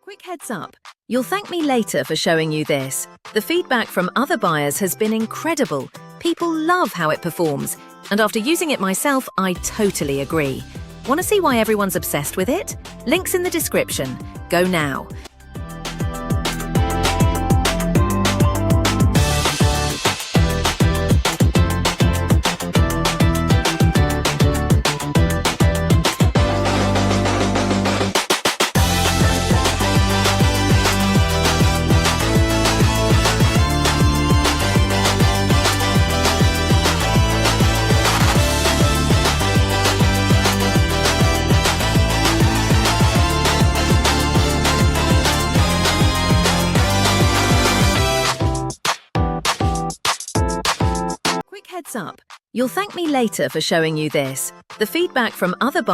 Quick heads up, you'll thank me later for showing you this. The feedback from other buyers has been incredible. People love how it performs, and after using it myself, I totally agree. Want to see why everyone's obsessed with it? Links in the description. Go now. Quick heads up, you'll thank me later for showing you this. The feedback from other buyers